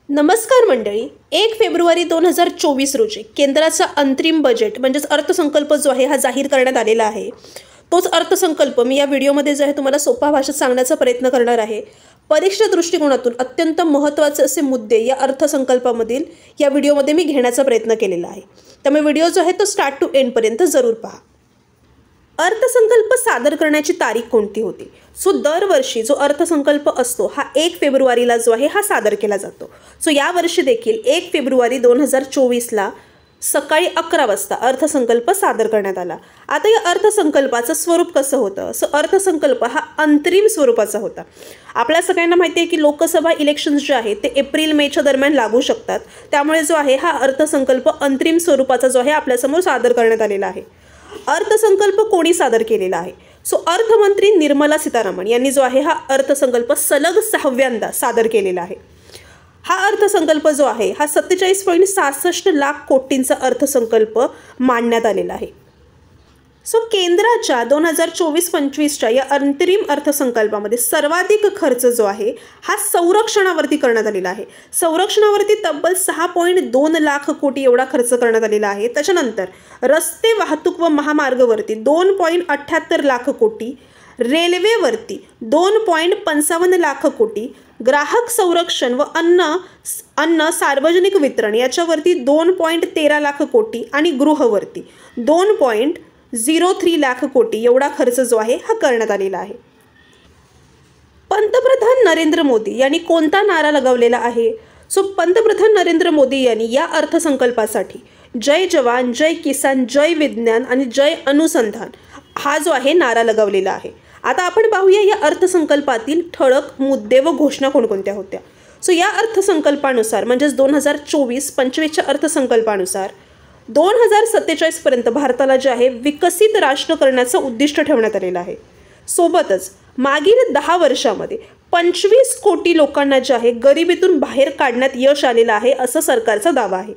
नमस्कार मंडळी. 1 फेब्रुवारी 2024 रोजी केंद्राचा अंतरिम बजेट म्हणजेच अर्थसंकल्प जो आहे हा जाहीर करण्यात आलेला आहे. तोच अर्थसंकल्प मी या व्हिडिओमध्ये जो आहे तुम्हाला सोपा भाषेत सांगण्याचा प्रयत्न करणार आहे. परीक्षा दृष्टिकोनातून अत्यंत महत्त्वाचे असे मुद्दे या अर्थसंकल्पामधील या व्हिडिओमध्ये मी घेण्याचा प्रयत्न केलेला आहे. त्यामुळे व्हिडिओ जो आहे तो स्टार्ट टू एंडपर्यंत जरूर पहा. अर्थसंकल्प सादर करण्याची तारीख कोणती होती? दरवर्षी जो अर्थसंकल्प असतो हा 1 फेब्रुवारीला जो आहे हा सादर केला जातो. यावर्षी देखील 1 फेब्रुवारी 2024ला सकाळी 11 वाजता अर्थसंकल्प सादर करण्यात आला. आता या अर्थसंकल्पाचं स्वरूप कसं होतं? अर्थसंकल्प हा अंतरिम स्वरूपाचा होता. आपल्या सगळ्यांना माहिती आहे की लोकसभा इलेक्शन्स जे आहेत ते एप्रिल-मेच्या दरम्यान लागू शकतात. त्यामुळे जो आहे हा अर्थसंकल्प अंतरिम स्वरूपाचा जो आहे आपल्यासमोर सादर करण्यात आलेला आहे. अर्थसंकल्प कोणी सादर केलेला आहे? अर्थमंत्री निर्मला सीतारामन यांनी जो आहे हा अर्थसंकल्प सलग 6व्यांदा सादर केलेला आहे. हा अर्थसंकल्प जो आहे हा 47.66 लाख कोटींचा अर्थसंकल्प मांडण्यात आलेला आहे. केंद्राच्या 2024-25च्या या अंतरिम अर्थसंकल्पामध्ये सर्वाधिक खर्च जो आहे हा संरक्षणावरती करण्यात आलेला आहे. संरक्षणावरती तब्बल 6.2 लाख कोटी एवढा खर्च करण्यात आलेला आहे. त्याच्यानंतर रस्ते वाहतूक व महामार्गवरती 2.78 लाख कोटी, रेल्वेवरती 2.55 लाख कोटी, ग्राहक संरक्षण व अन्न सार्वजनिक वितरण याच्यावरती 2.13 लाख कोटी आणि गृहवरती 2.03 लाख कोटी एवढा खर्च जो आहे हा करण्यात आलेला आहे. पंतप्रधान नरेंद्र मोदी यांनी कोणता नारा लगावलेला आहे? पंतप्रधान नरेंद्र मोदी यांनी या अर्थसंकल्पासाठी जय जवान, जय किसान, जय विज्ञान आणि जय अनुसंधान हा जो आहे नारा लगावलेला आहे. आता आपण पाहूया या अर्थसंकल्पातील ठळक मुद्दे व घोषणा कोणकोणत्या होत्या. या अर्थसंकल्पानुसार म्हणजेच 2024-25च्या अर्थसंकल्पानुसार 2047 पर्यंत भारताला जे आहे विकसित राष्ट्र करण्याचं उद्दिष्ट ठेवण्यात आलेलं आहे. सोबतच मागील 10 वर्षामध्ये 25 कोटी लोकांना जे आहे गरिबीतून बाहेर काढण्यात यश आलेलं आहे असं सरकारचा दावा आहे.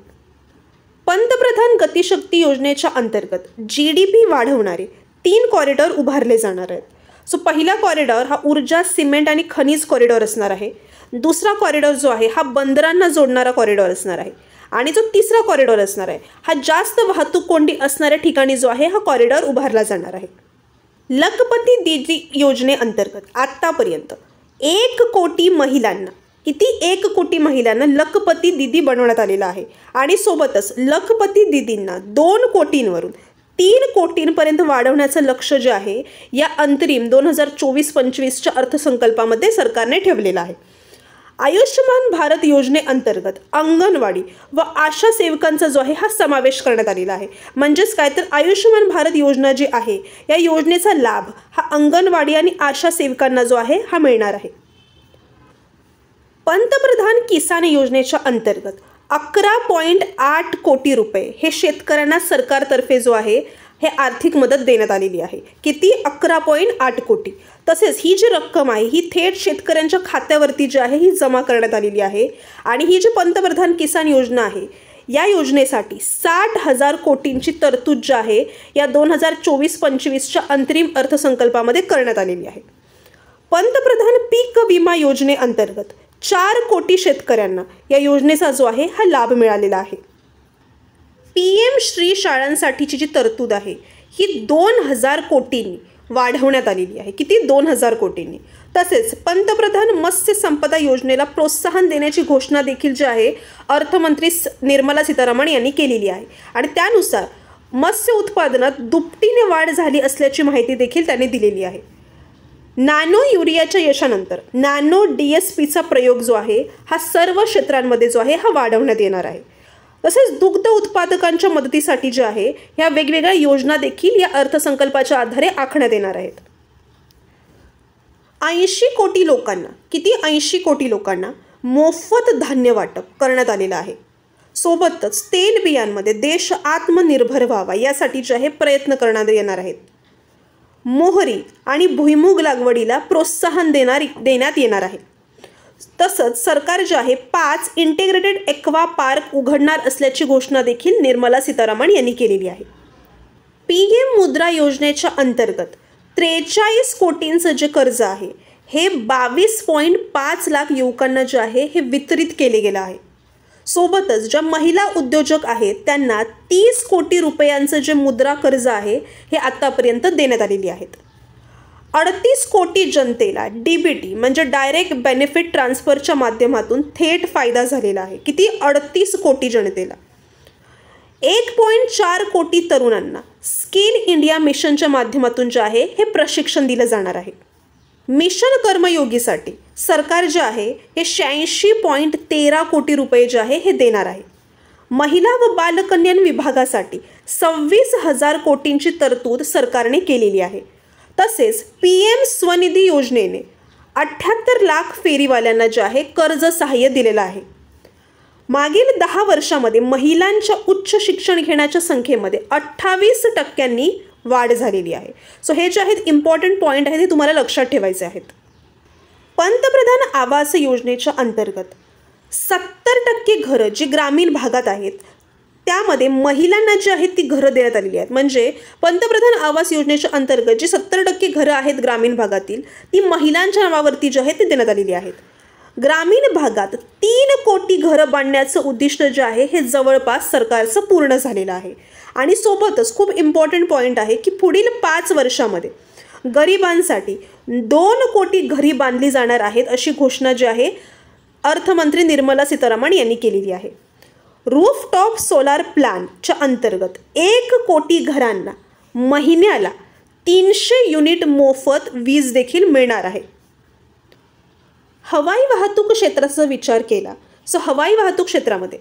पंतप्रधान गतिशक्ती योजनेच्या अंतर्गत GDP वाढवणारे 3 कॉरिडॉर उभारले जाणार आहेत. पहिला कॉरिडॉर हा ऊर्जा, सिमेंट आणि खनिज कॉरिडॉर असणार आहे. दुसरा कॉरिडॉर जो आहे हा बंदरांना जोडणारा कॉरिडॉर असणार आहे. आणि जो तिसरा कॉरिडॉर असणार आहे हा जास्त वाहतूक कोंडी असणाऱ्या ठिकाणी जो आहे हा कॉरिडॉर उभारला जाणार आहे. लखपती दीदी योजनेअंतर्गत आत्तापर्यंत 1 कोटी महिलांना 1 कोटी महिलांना लखपती दीदी बनवण्यात आलेला आहे. आणि सोबतच लखपती दीदींना 2 कोटींवरून 3 कोटींपर्यंत वाढवण्याचं लक्ष जे आहे या अंतरिम 2024-25च्या अर्थसंकल्पामध्ये सरकारने ठेवलेलं आहे. आयुष्यमान भारत योजनेअंतर्गत अंगणवाडी व आशा सेवकांचा जो आहे हा समावेश करण्यात आलेला आहे. म्हणजेच काय तर आयुष्यमान भारत योजना जी आहे या योजनेचा लाभ हा अंगणवाडी आणि आशा सेवकांना जो आहे हा मिळणार आहे. पंतप्रधान किसान योजनेच्या अंतर्गत 11.8 कोटी रुपये हे शेतकऱ्यांना सरकारतर्फे जो आहे हे आर्थिक मदत देण्यात आलेली आहे. 11.8 कोटी. तसेच ही जी रक्कम आहे ही थेट शेतकऱ्यांच्या खात्यावरती जी आहे ही जमा करण्यात आलेली आहे. आणि ही जी पंतप्रधान किसान योजना आहे या योजनेसाठी 60,000 कोटींची तरतूद जी आहे या 2024-25च्या अंतरिम अर्थसंकल्पामध्ये करण्यात आलेली आहे. पंतप्रधान पीक विमा योजनेअंतर्गत 4 कोटी शेतकऱ्यांना या योजनेचा जो आहे हा लाभ मिळालेला आहे. PM श्री शाळांसाठीची जी तरतूद आहे ही 2000 कोटींनी वाढवण्यात आलेली आहे. 2000 कोटींनी. तसेच पंतप्रधान मत्स्य संपदा योजनेला प्रोत्साहन देण्याची घोषणा देखील जी आहे अर्थमंत्री निर्मला सीतारामन यांनी केलेली आहे. आणि त्यानुसार मत्स्य उत्पादनात दुपटीने वाढ झाली असल्याची माहिती देखील त्यांनी दिलेली आहे. नॅनो युरियाच्या यशानंतर नॅनो DSPचा प्रयोग जो आहे हा सर्व क्षेत्रांमध्ये जो आहे हा वाढवण्यात येणार आहे. तसेच दुग्ध उत्पादकांच्या मदतीसाठी जे आहे ह्या वेगवेगळ्या योजना देखील या अर्थसंकल्पाच्या आधारे आखण्यात येणार आहेत. 80 कोटी लोकांना 80 कोटी लोकांना मोफत धान्य वाटप करण्यात आलेलं आहे. सोबतच तेल बियांमध्ये देश आत्मनिर्भर व्हावा यासाठी जे आहे प्रयत्न करण्यात येणार आहेत. मोहरी आणि भुईमूग लागवडीला प्रोत्साहन देण्यात येणार आहे. तसंच सरकार जे आहे 5 इंटिग्रेटेड एक्वा पार्क उघडणार असल्याची घोषणा देखील निर्मला सीतारामन यांनी केलेली आहे. PM मुद्रा योजनेच्या अंतर्गत 43 कोटींचं जे कर्ज आहे हे 22.5 लाख युवकांना जे आहे हे वितरित केले गेलं आहे. सोबतच ज्या महिला उद्योजक आहेत त्यांना 30 कोटी रुपयांचं जे मुद्रा कर्ज आहे हे आतापर्यंत देण्यात आलेली आहेत. 38 कोटी जनतेला DBT म्हणजे डायरेक्ट बेनिफिट ट्रान्सफरच्या माध्यमातून थेट फायदा झालेला आहे. किती? 38 कोटी जनतेला. 1.4 कोटी तरुणांना स्किल इंडिया मिशनच्या माध्यमातून जे आहे हे प्रशिक्षण दिलं जाणार आहे. मिशन कर्मयोगीसाठी सरकार जे आहे हे 86.13 कोटी रुपये जे आहे हे देणार आहे. महिला व बालकल्याण विभागासाठी 26,000 कोटींची तरतूद सरकारने केलेली आहे. तसेच PM स्वनिधी योजनेने 78 लाख फेरीवाल्यांना जे आहे कर्ज सहाय्य दिलेलं आहे. मागील 10 वर्षामध्ये महिलांच्या उच्च शिक्षण घेण्याच्या संख्येमध्ये 28% वाढ झालेली आहे. सो हे जे आहेत इम्पॉर्टंट पॉईंट आहेत हे तुम्हाला लक्षात ठेवायचे आहेत. पंतप्रधान आवास योजनेच्या अंतर्गत 70% घरं जी ग्रामीण भागात आहेत त्यामध्ये महिलांना जी आहेत ती घरं देण्यात आलेली आहेत. म्हणजे पंतप्रधान आवास योजनेच्या अंतर्गत जी 70% घरं आहेत ग्रामीण भागातील ती महिलांच्या नावावरती जी आहेत ती देण्यात आलेली आहेत. ग्रामीण भागात 3 कोटी घरं बांधण्याचं उद्दिष्ट जे आहे हे जवळपास सरकारचं पूर्ण झालेलं आहे. आणि सोबतच खूप इम्पॉर्टंट पॉईंट आहे की पुढील 5 वर्षामध्ये गरिबांसाठी 2 कोटी घरी बांधली जाणार आहेत अशी घोषणा जी आहे अर्थमंत्री निर्मला सीतारामन यांनी केलेली आहे. रूफटॉप सोलार प्लॅनच्या अंतर्गत 1 कोटी घरांना महिन्याला 300 युनिट मोफत वीज देखील मिळणार आहे. हवाई वाहतूक क्षेत्राचा विचार केला सो हवाई वाहतूक क्षेत्रामध्ये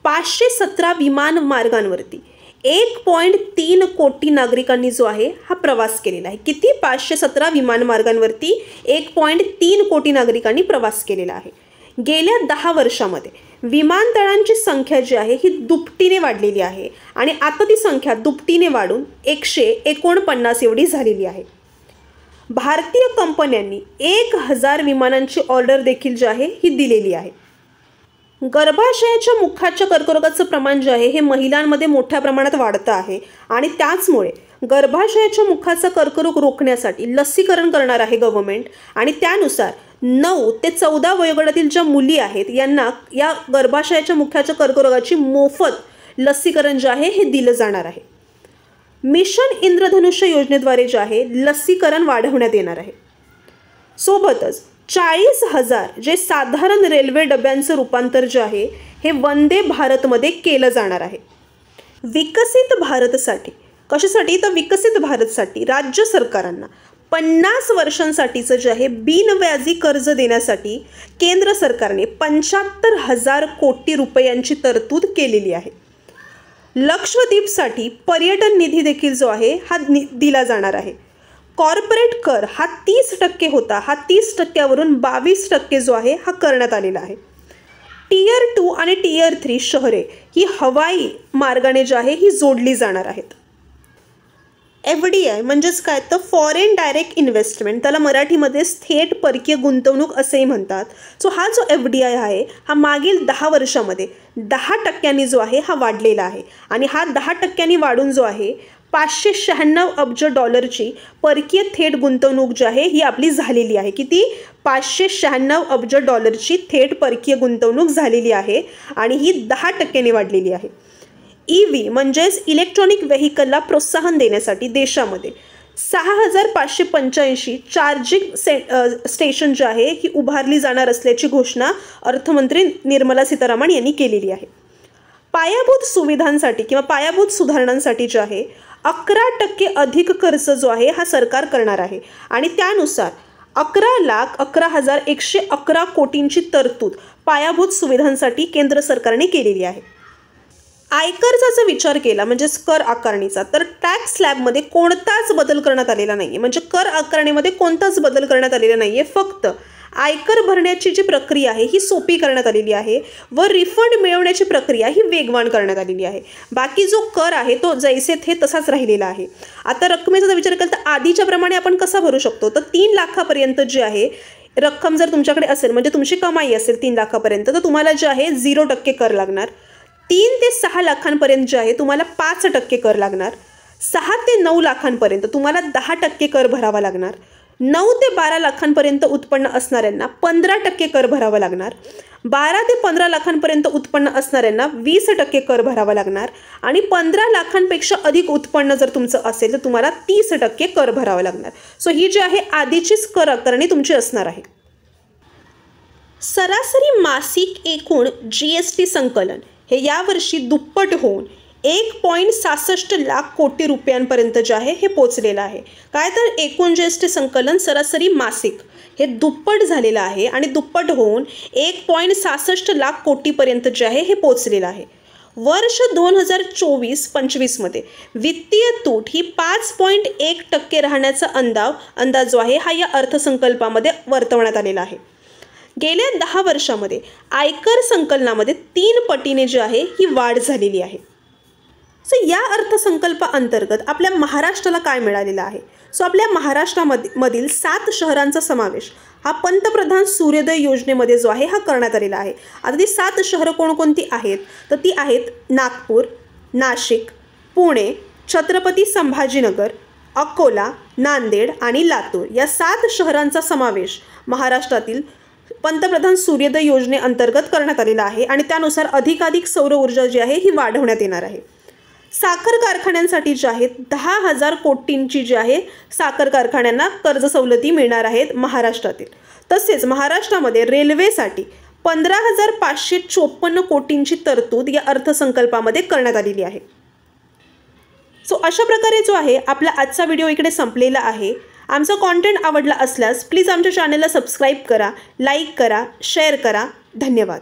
517 विमान मार्गांवरती 1.3 कोटी नागरिकांनी जो आहे हा प्रवास केलेला आहे. किती? 517 विमान मार्गांवरती 1.3 कोटी नागरिकांनी प्रवास केलेला आहे. गेल्या 10 वर्षामध्ये विमानतळांची संख्या जी आहे ही दुपटीने वाढलेली आहे आणि आता ती संख्या दुपटीने वाढून 149 एवढी झालेली आहे. भारतीय कंपन्यांनी 1000 विमानांची ऑर्डर देखील जी आहे ही दिलेली आहे. गर्भाशयाच्या मुखाच्या कर्करोगाचं प्रमाण जे आहे हे महिलांमध्ये मोठ्या प्रमाणात वाढतं आहे आणि त्याचमुळे गर्भाशयाच्या मुखाचा कर्करोग रोखण्यासाठी लसीकरण करणार आहे गव्हर्नमेंट. आणि त्यानुसार 9 ते 14 वयोगटातील ज्या मुली आहेत यांना या गर्भाशयाच्या मुखाच्या कर्करोगाची मोफत लसीकरण जे आहे हे दिलं जाणार आहे. मिशन इंद्रधनुष्य योजनेद्वारे जे आहे लसीकरण वाढवण्यात येणार आहे. सोबतच 40,000 जे साधारण रेल्वे डब्यांचं रूपांतर जे आहे हे वंदे भारतमध्ये केलं जाणार आहे. विकसित भारतसाठी कशासाठी? तर विकसित भारतसाठी राज्य सरकारांना 50 वर्षांसाठीचं जे आहे बिनव्याजी कर्ज देण्यासाठी केंद्र सरकारने 75,000 कोटी रुपयांची तरतूद केलेली आहे. लक्षद्वीपसाठी पर्यटन निधी देखील जो आहे हा दिला जाणार आहे. कॉर्पोरेट कर हा 30% होता, हा 30%वरून 22% जो आहे हा करण्यात आलेला आहे. Tier 2 आणि Tier 3 शहरे ही हवाई मार्गाने जी आहे ही जोडली जाणार आहेत. FDI म्हणजेच काय? तर फॉरेन डायरेक्ट इन्व्हेस्टमेंट, त्याला मराठीमध्ये थेट परकीय गुंतवणूक असेही म्हणतात. सो हा जो FDI आहे हा मागील 10 वर्षामध्ये 10% जो आहे हा वाढलेला आहे आणि हा 10% वाढून जो आहे $596 अब्ज परकीय थेट गुंतवणूक जी आहे ही आपली झालेली आहे. किती? $596 अब्ज थेट परकीय गुंतवणूक झालेली आहे आणि ही 10% वाढलेली आहे. EV म्हणजेच इलेक्ट्रॉनिक व्हेकलला प्रोत्साहन देण्यासाठी देशामध्ये 6,585 चार्जिंग स्टेशन जे आहे ही उभारली जाणार असल्याची घोषणा अर्थमंत्री निर्मला सीतारामन यांनी केलेली आहे. पायाभूत सुविधांसाठी किंवा पायाभूत सुधारणांसाठी जे आहे 11% अधिक खर्च जो आहे हा सरकार करणार आहे आणि त्यानुसार 11,11,111 कोटींची तरतूद पायाभूत सुविधांसाठी केंद्र सरकारने केलेली आहे. आयकरचा जर विचार केला म्हणजेच कर आकारणीचा तर टॅक्स स्लॅबमध्ये कोणताच बदल करण्यात आलेला नाही आहे. म्हणजे कर आकारणीमध्ये कोणताच बदल करण्यात आलेला नाही आहे. फक्त आयकर भरण्याची जी प्रक्रिया आहे ही सोपी करण्यात आलेली आहे व रिफंड मिळवण्याची प्रक्रिया ही वेगवान करण्यात आलेली आहे. बाकी जो कर आहे तो जैसे थे तसाच राहिलेला आहे. आता रकमेचा जर विचार केला तर आधीच्या प्रमाणे आपण कसा भरू शकतो? तर 3 लाखापर्यंत जी आहे रक्कम जर तुमच्याकडे असेल म्हणजे तुमची कमाई असेल 3 लाखापर्यंत तर तुम्हाला जे आहे 0% कर लागणार. 3 ते 6 लाखांपर्यंत जे आहे तुम्हाला 5% कर लागणार. 6 ते 9 लाखांपर्यंत तुम्हाला 10% कर भरावा लागणार. 9 ते 12 लाखांपर्यंत उत्पन्न असणाऱ्यांना 15% कर भरावा लागणार, 12 ते 15 लाखांपर्यंत उत्पन्न असणाऱ्यांना 20% कर भरावा लागणार आणि 15 लाखांपेक्षा अधिक उत्पन्न जर तुमचं असेल तर तुम्हाला 30% कर भरावा लागणार. सो ही जी आहे आधीचीच कर आकारणी तुमची असणार आहे. सरासरी मासिक एकूण GST संकलन हे यावर्षी दुप्पट होऊन 1.66 लाख कोटी रुपयांपर्यंत जे आहे हे पोचलेलं आहे. काय तर एकूण GST संकलन सरासरी मासिक हे दुप्पट झालेलं आहे आणि दुप्पट होऊन 1.66 लाख कोटीपर्यंत जे आहे हे पोचलेलं आहे. वर्ष 2024-25 मध्ये वित्तीय तूट ही 5.1% राहण्याचा अंदाज जो आहे हा या अर्थसंकल्पामध्ये वर्तवण्यात आलेला आहे. गेल्या 10 वर्षामध्ये आयकर संकलनामध्ये 3 पटीने जी आहे ही वाढ झालेली आहे. सो या अर्थसंकल्पाअंतर्गत आपल्या महाराष्ट्राला काय मिळालेलं आहे? सो आपल्या महाराष्ट्रामधील 7 शहरांचा समावेश हा पंतप्रधान सूर्योदय योजनेमध्ये जो आहे हा करण्यात आलेला आहे. आता ती 7 शहरं कोणकोणती आहेत तर ती आहेत नागपूर, नाशिक, पुणे, छत्रपती संभाजीनगर, अकोला, नांदेड आणि लातूर या 7 शहरांचा समावेश महाराष्ट्रातील पंतप्रधान सूर्योदय योजनेअंतर्गत करण्यात आलेला आहे आणि त्यानुसार अधिकाधिक सौर ऊर्जा जी आहे ही वाढवण्यात येणार आहे. साखर कारखान्यांसाठी जे आहेत 10,000 कोटींची जी आहे साखर कारखान्यांना कर्ज सवलती मिळणार आहेत महाराष्ट्रातील. तसेच महाराष्ट्रामध्ये रेल्वेसाठी 15,554 कोटींची तरतूद या अर्थसंकल्पामध्ये करण्यात आलेली आहे. सो अशा प्रकारे जो आहे आपला आजचा व्हिडिओ इकडे संपलेला आहे. आमचा कॉन्टेंट आवडला असल्यास प्लीज आमच्या चॅनलला सबस्क्राईब करा, लाईक करा, शेअर करा. धन्यवाद.